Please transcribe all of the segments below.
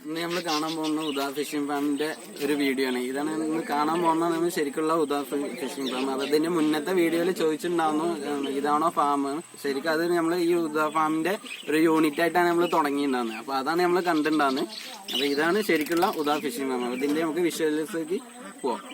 ഇന്ന് നമ്മൾ കാണാൻ പോകുന്ന ഉദാ ഫിഷിംഗ് ഫാമിന്റെ ഒരു വീഡിയോ ആണ്. ഇതാണ് നിങ്ങൾ കാണാൻ പോകുന്നത് ശരിക്കുള്ള ഉദാ ഫിഷിംഗ് ഫാം. അതിന്റെ മുന്നത്തെ വീഡിയോയിൽ ചോദിച്ചിട്ടുണ്ടാവുന്നു ഇതാണോ ഫാം. ശരിക്കും അത് നമ്മൾ ഈ ഉദാ ഫാമിന്റെ ഒരു യൂണിറ്റ് ആയിട്ടാണ് നമ്മൾ തുടങ്ങിയിട്ടുണ്ടാകുന്നത്. അപ്പൊ അതാണ് നമ്മൾ കണ്ടിട്ടുണ്ടാകുന്നത്. അപ്പൊ ഇതാണ് ശരിക്കുള്ള ഉദാ ഫിഷിംഗ് ഫാം. ഇതിന്റെ നമുക്ക് വിഷ്വലിലേക്ക് പോവാം.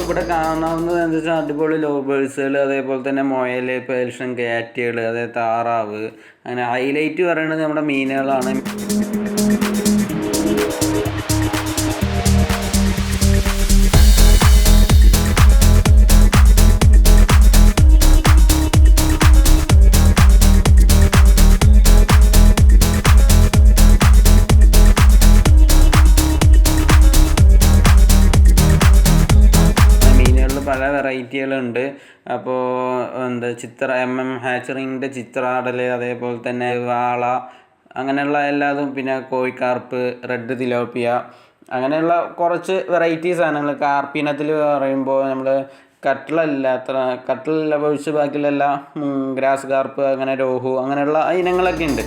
ഇവിടെ കാണാവുന്നത് എന്താ വെച്ചാൽ അടിപൊളി ലോബേഴ്സുകൾ, അതേപോലെ തന്നെ മുയൽ, പേർഷ്യൻ ക്യാറ്റുകൾ, അതായത് താറാവ്, അങ്ങനെ ഹൈലൈറ്റ് പറയുന്നത് നമ്മുടെ മീനുകളാണ്. പല വെറൈറ്റികളുണ്ട്. അപ്പോൾ MM ഹാച്ചറിങ്ങിൻ്റെ ചിത്രാടൽ, അതേപോലെ തന്നെ വാള, അങ്ങനെയുള്ള എല്ലാതും, പിന്നെ കോഴിക്കാർപ്പ്, റെഡ് തിലോപ്പിയ, അങ്ങനെയുള്ള കുറച്ച് വെറൈറ്റി സാധനങ്ങൾ. കാർപ്പിനത്തിൽ പറയുമ്പോൾ നമ്മൾ കട്ടിലല്ല ഒഴിച്ച് ബാക്കിയുള്ള എല്ലാ ഗ്രാസ് കാർപ്പ്, അങ്ങനെ രോഹു, അങ്ങനെയുള്ള ഇനങ്ങളൊക്കെ ഉണ്ട്.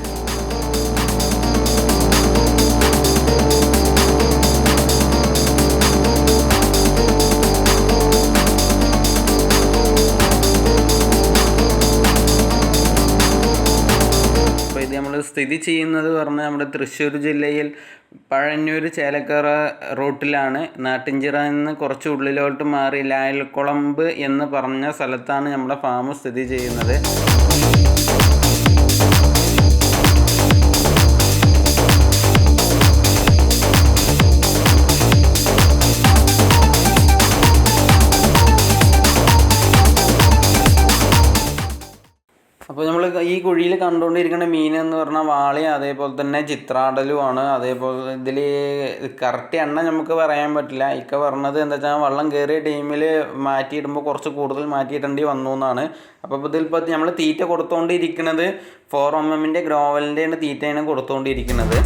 നമ്മൾ സ്ഥിതി ചെയ്യുന്നത് പറഞ്ഞാൽ നമ്മുടെ തൃശ്ശൂർ ജില്ലയിൽ പഴഞ്ഞൂർ ചേലക്കര റൂട്ടിലാണ്. നാട്ടിൻചിറ നിന്ന് കുറച്ച് ഉള്ളിലോട്ട് മാറി ലായൽക്കുളമ്പ് എന്ന് പറഞ്ഞ സ്ഥലത്താണ് നമ്മുടെ ഫാം സ്ഥിതി ചെയ്യുന്നത്. അപ്പോൾ നമ്മൾ ഈ കുഴിയിൽ കണ്ടുകൊണ്ടിരിക്കുന്ന മീൻ എന്ന് പറഞ്ഞാൽ വാളയും അതേപോലെ തന്നെ ചിത്രാടലുമാണ്. അതേപോലെ ഇതിൽ കറക്റ്റ് എണ്ണം നമുക്ക് പറയാൻ പറ്റില്ല. ഇക്ക പറഞ്ഞത് എന്താ വെച്ചാൽ വെള്ളം കയറിയ ടൈമിൽ മാറ്റിയിടുമ്പോൾ കുറച്ച് കൂടുതൽ മാറ്റിയിടേണ്ടി വന്നു എന്നാണ്. അപ്പോൾ ഇതിലിപ്പോൾ നമ്മൾ തീറ്റ കൊടുത്തുകൊണ്ടിരിക്കുന്നത് 4mm ഗ്രോവലിൻ്റെയാണ് തീറ്റയാണ് കൊടുത്തുകൊണ്ടിരിക്കുന്നത്.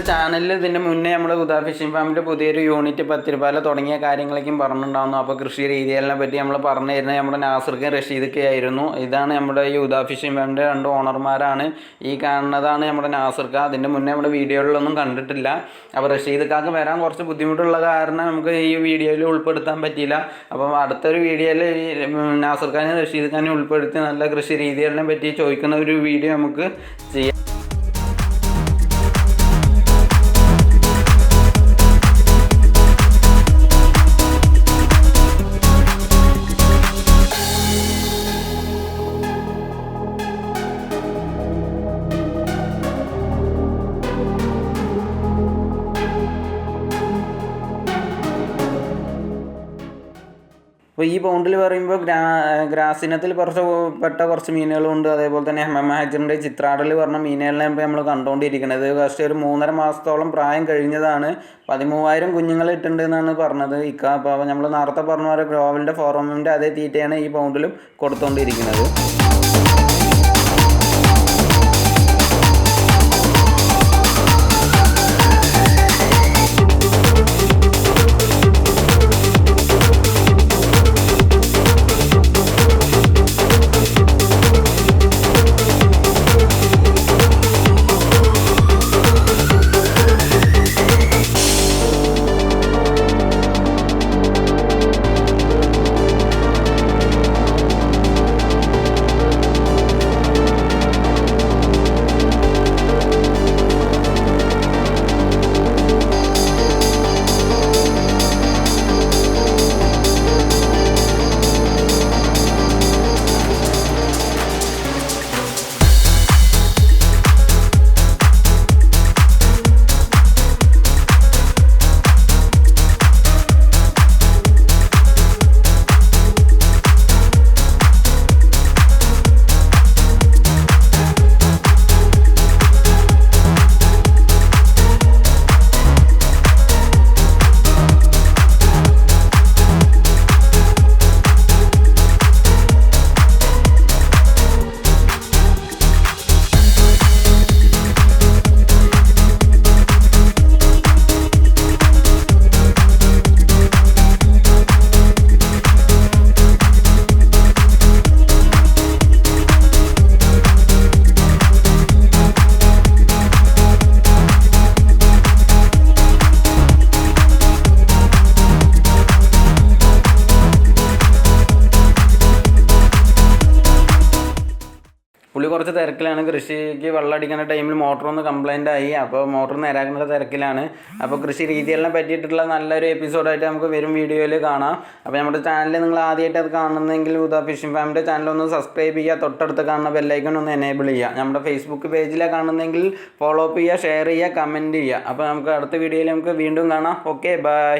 ചാനലിൽ ഇതിൻ്റെ മുന്നേ നമ്മൾ ഉദാ ഫിഷിംഗ് ഫാമിൻ്റെ പുതിയൊരു യൂണിറ്റ് പത്തിരിപ്പാല തുടങ്ങിയ കാര്യങ്ങളൊക്കെയും പറഞ്ഞിട്ടുണ്ടായിരുന്നു. അപ്പോൾ കൃഷി രീതികളെ പറ്റി നമ്മൾ പറഞ്ഞു തരുന്നത് നമ്മുടെ നാസർക്കും റഷീദൊക്കെ ആയിരുന്നു. ഇതാണ് നമ്മുടെ ഈ ഉദാ ഫിഷിംഗ് ഫാമിൻ്റെ 2 ഓണർമാരാണ്. ഈ കാണുന്നതാണ് നമ്മുടെ നാസർക്ക. അതിൻ്റെ മുന്നേ നമ്മുടെ വീഡിയോകളിലൊന്നും കണ്ടിട്ടില്ല. അപ്പോൾ റഷീദക്കാർക്ക് വരാൻ കുറച്ച് ബുദ്ധിമുട്ടുള്ള കാരണം നമുക്ക് ഈ വീഡിയോയിൽ ഉൾപ്പെടുത്താൻ പറ്റിയില്ല. അപ്പം അടുത്തൊരു വീഡിയോയിൽ നാസർഖാനും റഷീദ് ഉൾപ്പെടുത്തി നല്ല കൃഷി രീതികളെ പറ്റി ചോദിക്കുന്ന ഒരു വീഡിയോ നമുക്ക് ചെയ്യാം. അപ്പോൾ ഈ പൗണ്ടിൽ പറയുമ്പോൾ ഗ്രാസിനത്തിൽ കുറച്ച് മീനുകളുണ്ട്. അതേപോലെ തന്നെ ഹെമമാജറിൻ്റെ ചിത്രാടൽ പറഞ്ഞ മീനുകളെ ഇപ്പോൾ നമ്മൾ കണ്ടുകൊണ്ടിരിക്കുന്നത്. ഫസ്റ്റ് ഒരു 3.5 മാസത്തോളം പ്രായം കഴിഞ്ഞതാണ്. 13,000 കുഞ്ഞുങ്ങൾ ഇട്ടുണ്ട് എന്നാണ് പറഞ്ഞത് ഇക്ക. അപ്പോൾ നമ്മൾ നേരത്തെ പറഞ്ഞ പോലെ ഗ്രോവലിൻ്റെ ഫോർമിൻ്റെ അതേ തീറ്റയാണ് ഈ പൗണ്ടിലും കൊടുത്തുകൊണ്ടിരിക്കുന്നത്. പുള്ളി കുറച്ച് തിരക്കിലാണ്. കൃഷിക്ക് വെള്ളം അടിക്കുന്ന ടൈമിൽ മോട്ടറൊന്ന് കംപ്ലൈൻ്റ് ആയി. അപ്പോൾ മോട്ടർ നേരാക്കുന്ന തിരക്കിലാണ്. അപ്പോൾ കൃഷി രീതികളെ പറ്റിയിട്ടുള്ള നല്ലൊരു എപ്പിസോഡായിട്ട് നമുക്ക് വരും വീഡിയോയിൽ കാണാം. അപ്പോൾ നമ്മുടെ ചാനൽ നിങ്ങൾ ആദ്യമായിട്ട് അത് കാണുന്നെങ്കിൽ ഉദാ ഫിഷിംഗ് ഫാമിൻ്റെ ചാനൽ ഒന്ന് സബ്സ്ക്രൈബ് ചെയ്യുക. തൊട്ടടുത്ത് കാണുന്ന ബെല്ലൈക്കൺ ഒന്ന് എനേബിൾ ചെയ്യുക. നമ്മുടെ ഫേസ്ബുക്ക് പേജിലാണ് കാണുന്നെങ്കിൽ ഫോളോ അപ്പ് ചെയ്യുക, ഷെയർ ചെയ്യുക, കമൻറ്റ് ചെയ്യുക. അപ്പോൾ നമുക്ക് അടുത്ത വീഡിയോയിൽ നമുക്ക് വീണ്ടും കാണാം. Okay, by.